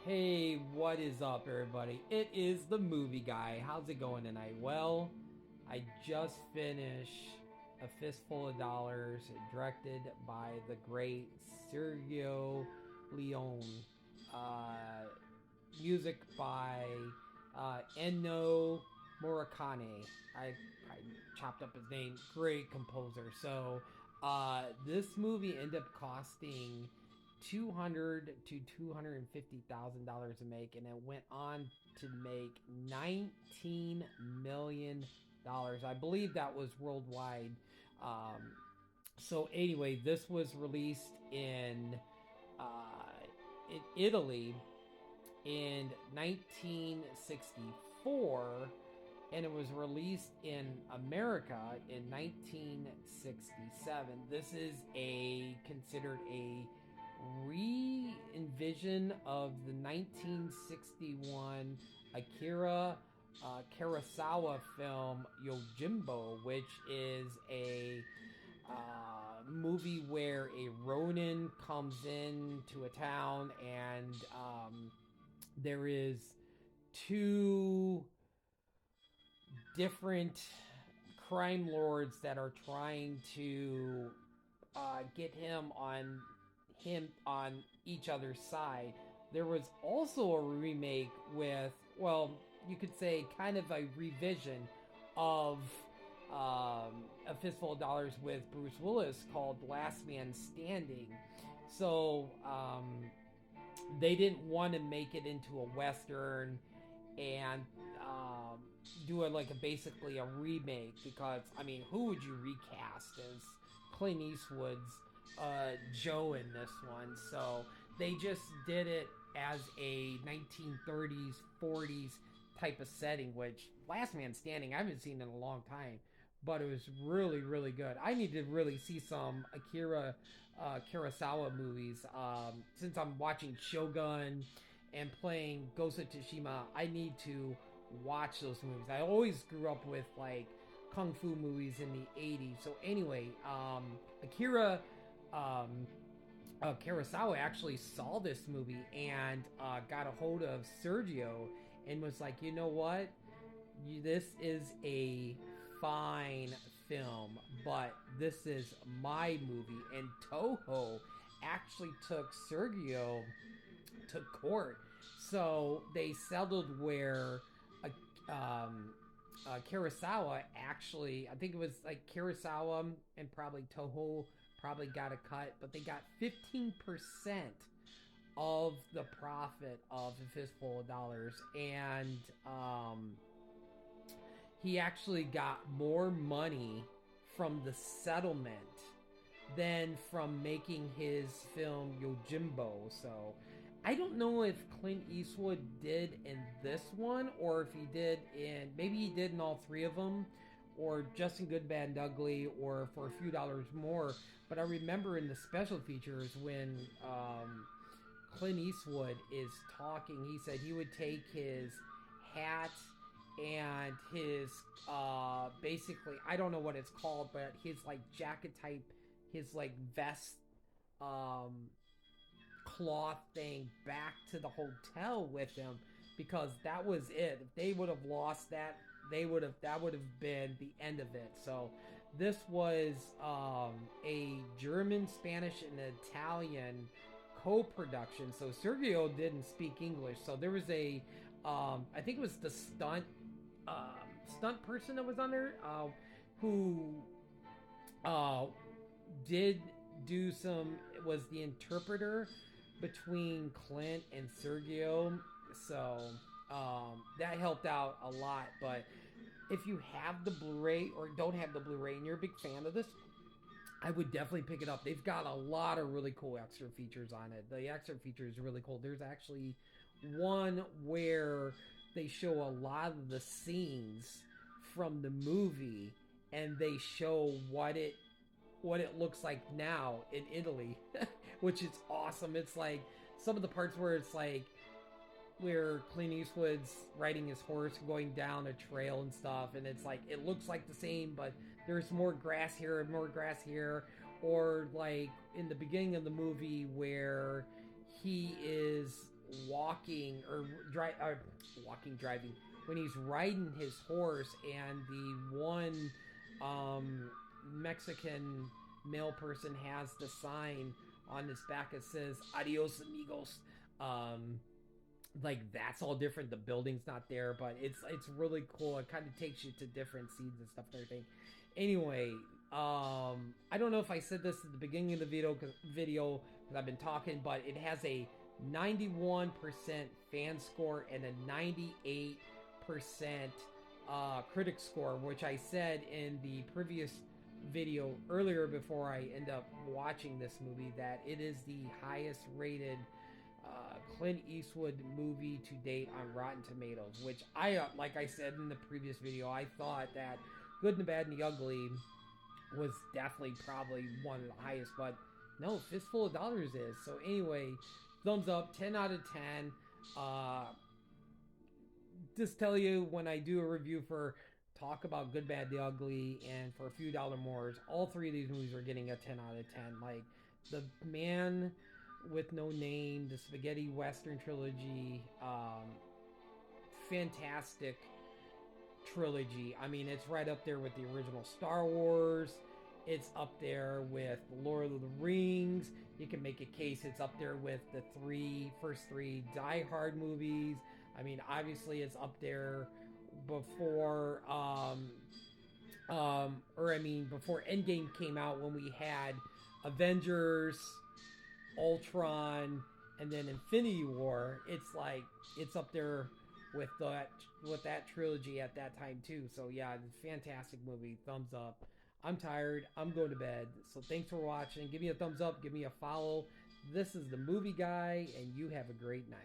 Hey, what is up, everybody? It is the movie guy. How's it going tonight? Well, I just finished A Fistful of Dollars, directed by the great Sergio Leone. Uh, Music by Ennio Morricone. I chopped up his name. Great composer. So, this movie ended up costing $200,000 to $250,000 to make, and it went on to make $19 million. I believe that was worldwide. So anyway, this was released uh, in Italy in 1964, and it was released in America in 1967. This is a considered a re-envision of the 1961 Akira Kurosawa film Yojimbo, which is a movie where a Ronin comes into a town, and there is two different crime lords that are trying to get him on each other's side. There was also a remake with, well, you could say kind of a revision of A Fistful of Dollars with Bruce Willis called Last Man Standing. So they didn't want to make it into a western and do it like basically a remake, because I mean, who would you recast as Clint Eastwood's Joe in this one? So they just did it as a 1930s 40s type of setting, which Last Man Standing I haven't seen in a long time, but it was really, really good. I need to really see some Akira Kurosawa movies. Since I'm watching Shogun and playing Ghost of Tsushima, I need to watch those movies. I always grew up with like kung fu movies in the 80s. So anyway, Akira Kurosawa actually saw this movie and got a hold of Sergio and was like, you know what? This is a fine film, but this is my movie. And Toho actually took Sergio to court. So they settled where Kurosawa actually, I think it was like Kurosawa and probably Toho probably got a cut, but they got 15% of the profit of A Fistful of Dollars. And he actually got more money from the settlement than from making his film Yojimbo. So I don't know if Clint Eastwood did in this one, or if he did in, maybe he did in all three of them, or just in Good, Bad, and Ugly, or for a few dollars more. But I remember in the special features when Clint Eastwood is talking, he said he would take his hat and his basically, I don't know what it's called, but his like jacket type, his like vest cloth thing back to the hotel with him, because that was it. If they would have lost that, that would have been the end of it. So this was a German, Spanish, and Italian co-production. So Sergio didn't speak English, so there was a I think it was the stunt person that was on there, who did do some, was the interpreter between Clint and Sergio. So that helped out a lot. But if you have the Blu-ray or don't have the Blu-ray and you're a big fan of this, I would definitely pick it up. They've got a lot of really cool extra features on it. The extra feature is really cool. There's actually one where they show a lot of the scenes from the movie, and they show what it looks like now in Italy, which is awesome. It's like some of the parts where it's like where Clint Eastwood's riding his horse going down a trail and stuff, and it's like it looks like the same, but there's more grass here and more grass here. Or like in the beginning of the movie where he is walking driving, when he's riding his horse, and the one Mexican male person has the sign on his back that says "Adios, amigos." Um, like that's all different. The building's not there, but it's really cool. It kind of takes you to different scenes and stuff and everything. Anyway, I don't know if I said this at the beginning of the video because I've been talking, but it has a 91% fan score and a 98% critic score, which I said in the previous video earlier before I end up watching this movie that it is the highest rated Clint Eastwood movie to date on Rotten Tomatoes, which like I said in the previous video, I thought that Good and the Bad and the Ugly was definitely probably one of the highest, but no, Fistful of Dollars is. So anyway, thumbs up, 10 out of 10. Just tell you, when I do a review for Talk About Good, Bad, the Ugly, and for a few dollar mores, all three of these movies are getting a 10 out of 10. Like, The Man with No Name, the Spaghetti Western trilogy, fantastic trilogy. I mean, it's right up there with the original Star Wars. It's up there with Lord of the Rings. You can make a case it's up there with the first three Die Hard movies. I mean, obviously it's up there before before Endgame came out, when we had Avengers, Ultron, and then Infinity War. It's up there with that trilogy at that time too. So yeah, fantastic movie. Thumbs up. I'm tired. I'm going to bed. So thanks for watching. Give me a thumbs up. Give me a follow. This is the Movie Guy, and you have a great night.